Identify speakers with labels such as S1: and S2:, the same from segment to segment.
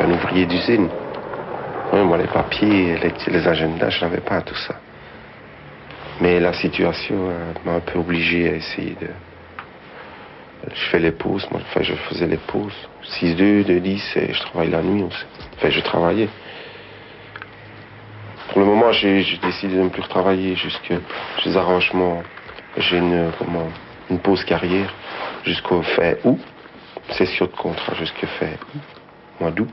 S1: un ouvrier d'usine. Oui, moi, les papiers, les agendas, je n'avais pas tout ça. Mais la situation m'a un peu obligé à essayer de... Je fais les pauses, moi, enfin, je faisais les pauses. 6-2, 2-10, et je travaille la nuit aussi. Enfin, je travaillais. Pour le moment, j'ai décidé de ne plus retravailler jusqu'à les arrangements. J'ai une pause carrière jusqu'au fin août. Session de contrat jusqu'au fin août, mois d'août.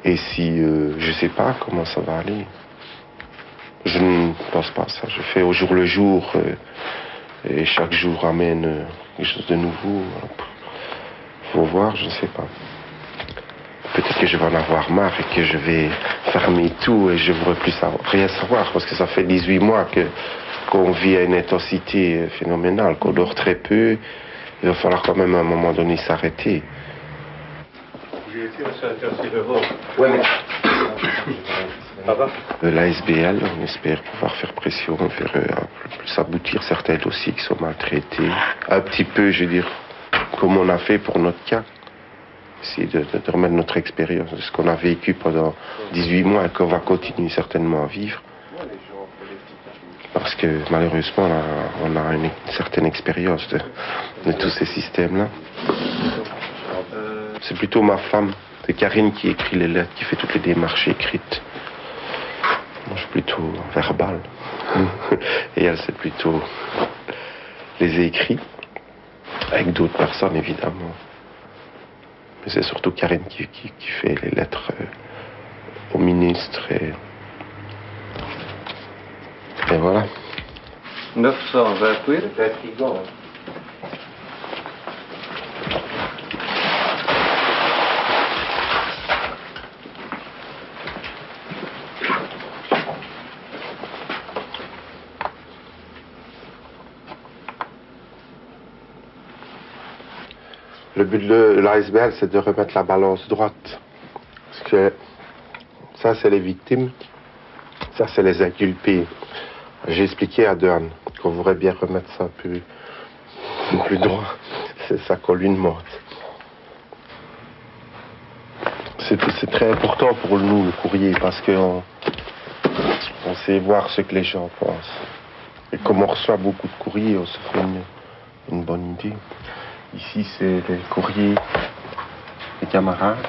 S1: Et si je sais pas comment ça va aller, je ne pense pas à ça. Je fais au jour le jour et chaque jour amène quelque chose de nouveau. Faut voir, je ne sais pas. Peut-être que je vais en avoir marre et que je vais fermer tout et je ne voudrais plus rien savoir parce que ça fait 18 mois qu'on vit à une intensité phénoménale, qu'on dort très peu. Il va falloir quand même à un moment donné s'arrêter. Ouais, mais... L'ASBL, on espère pouvoir faire pression vers plus aboutir certains dossiers qui sont maltraités. Un petit peu, je veux dire, comme on a fait pour notre cas. Essayer de remettre notre expérience de ce qu'on a vécu pendant 18 mois et qu'on va continuer certainement à vivre. Parce que malheureusement, on a une certaine expérience de tous ces systèmes-là. C'est plutôt ma femme, c'est Karine qui écrit les lettres, qui fait toutes les démarches écrites. Moi, je suis plutôt verbal. Et elle, c'est plutôt les écrits, avec d'autres personnes, évidemment. Mais c'est surtout Karine qui fait les lettres au ministre. Et voilà.
S2: 928.
S1: Le but de l'ASBL, c'est de remettre la balance droite. Parce que ça, c'est les victimes. Ça, c'est les inculpés. J'ai expliqué à Dehan qu'on voudrait bien remettre ça plus droit. C'est ça qu'on lui demande. C'est très important pour nous, le courrier, parce qu'on sait voir ce que les gens pensent. Et comme on reçoit beaucoup de courriers, on se fait une bonne idée. Ici, c'est les courriers des camarades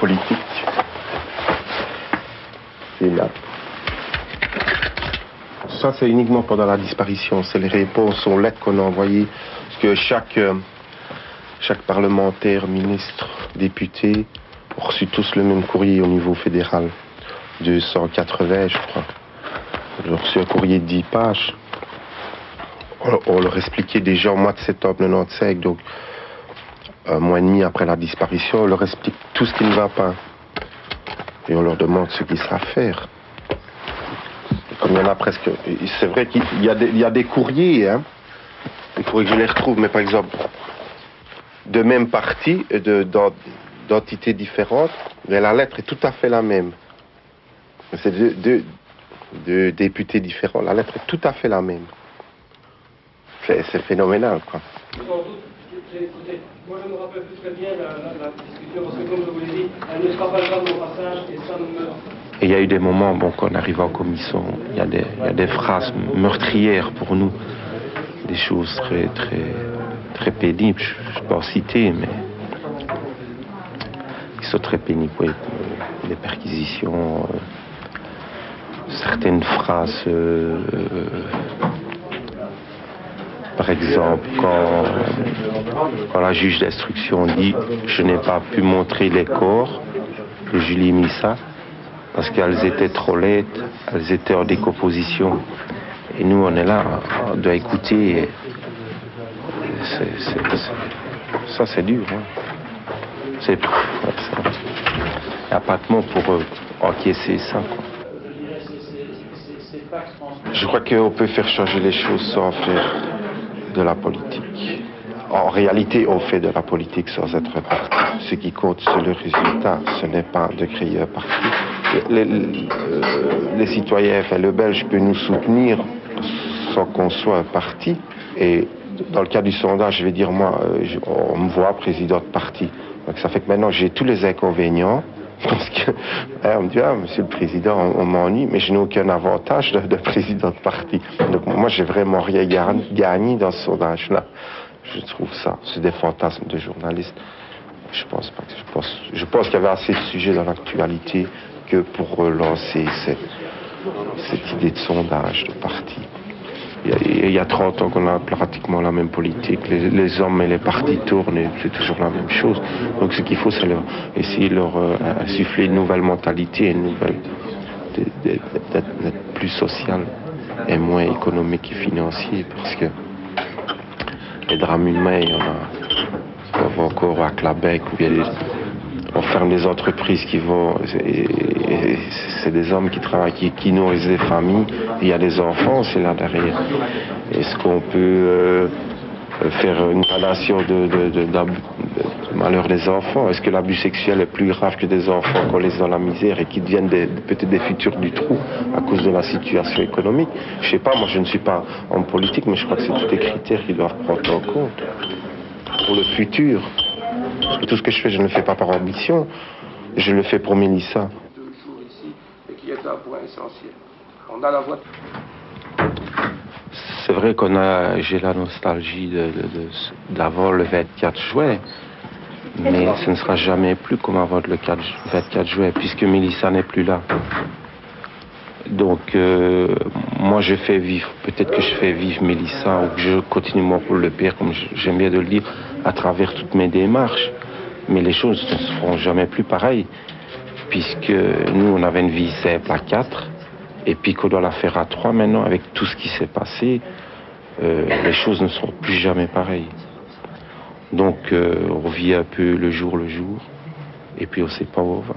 S1: politiques. C'est là. Ça, c'est uniquement pendant la disparition. C'est les réponses aux lettres qu'on a envoyées. Parce que chaque parlementaire, ministre, député ont reçu tous le même courrier au niveau fédéral. 280, je crois. Ils ont reçu un courrier de 10 pages. On leur expliquait déjà au mois de septembre 1995, donc un mois et demi après la disparition, on leur explique tout ce qui ne va pas. Et on leur demande ce qu'ils savent faire. Et comme il y en a presque... C'est vrai qu'il y a des courriers, hein. Il faudrait que je les retrouve, mais par exemple, de même parti, d'entités différentes, mais la lettre est tout à fait la même. C'est de députés différents, la lettre est tout à fait la même. C'est phénoménal, quoi.
S3: Écoutez, moi je me rappelle plus très bien la discussion, parce que comme je vous l'ai dit, elle ne sera pas grave mon passage et ça me...
S1: Et il y a eu des moments, bon, quand on arrive en commission, il y a des phrases meurtrières pour nous, des choses très pénibles, je ne peux pas en citer, mais qui sont très pénibles, oui, les perquisitions, certaines phrases... Par exemple, quand la juge d'instruction dit « Je n'ai pas pu montrer les corps de Julie et Missa parce qu'elles étaient trop laides, elles étaient en décomposition. » Et nous, on est là, on doit écouter. Ça, c'est dur. Hein. Il n'y a pas de mots pour encaisser ça, quoi. Je crois qu'on peut faire changer les choses sans faire de la politique. En réalité, on fait de la politique sans être un parti. Ce qui compte, c'est le résultat. Ce n'est pas de créer un parti. Les citoyens, enfin le Belge peut nous soutenir sans qu'on soit un parti. Et dans le cas du sondage, je vais dire, moi, on me voit président de parti. Donc ça fait que maintenant j'ai tous les inconvénients. Parce que, on me dit, ah, monsieur le président, on m'ennuie, mais je n'ai aucun avantage de président de parti. Donc moi, j'ai vraiment rien gagné dans ce sondage-là. Je trouve ça, c'est des fantasmes de journalistes. Je pense pas que je pense qu'il y avait assez de sujets dans l'actualité que pour relancer cette idée de sondage de parti. Il y a 30 ans qu'on a pratiquement la même politique. Les hommes et les partis tournent et c'est toujours la même chose. Donc ce qu'il faut, c'est essayer de leur insuffler une nouvelle mentalité, d'être plus social et moins économique et financier. Parce que les drames humains, il y en a. On va encore à Clabec où on ferme des entreprises qui vont. Et c'est des hommes qui travaillent, qui nourrissent des familles. Il y a des enfants, c'est là derrière. Est-ce qu'on peut faire une gradation de malheur des enfants? Est-ce que l'abus sexuel est plus grave que des enfants qu'on laisse dans la misère et qui deviennent peut-être des futurs du trou à cause de la situation économique? Je sais pas, moi je ne suis pas en politique, mais je crois que c'est tous des critères qui doivent prendre en compte pour le futur. Et tout ce que je fais, je ne le fais pas par ambition, je le fais pour Mélissa.
S2: 2 jours ici, et qui est un point essentiel. On a la voix.
S1: C'est vrai j'ai la nostalgie d'avant le 24 juin, mais ce ne sera jamais plus comme avant le 24 juin, puisque Mélissa n'est plus là. Donc, moi, je fais vivre, peut-être que je fais vivre Mélissa, ou que je continue mon rôle de père, comme j'aime bien de le dire, à travers toutes mes démarches. Mais les choses ne seront jamais plus pareilles, puisque nous, on avait une vie simple à 4, et puis qu'on doit la faire à 3 maintenant, avec tout ce qui s'est passé, les choses ne seront plus jamais pareilles. Donc, on vit un peu le jour, et puis on ne sait pas où on va.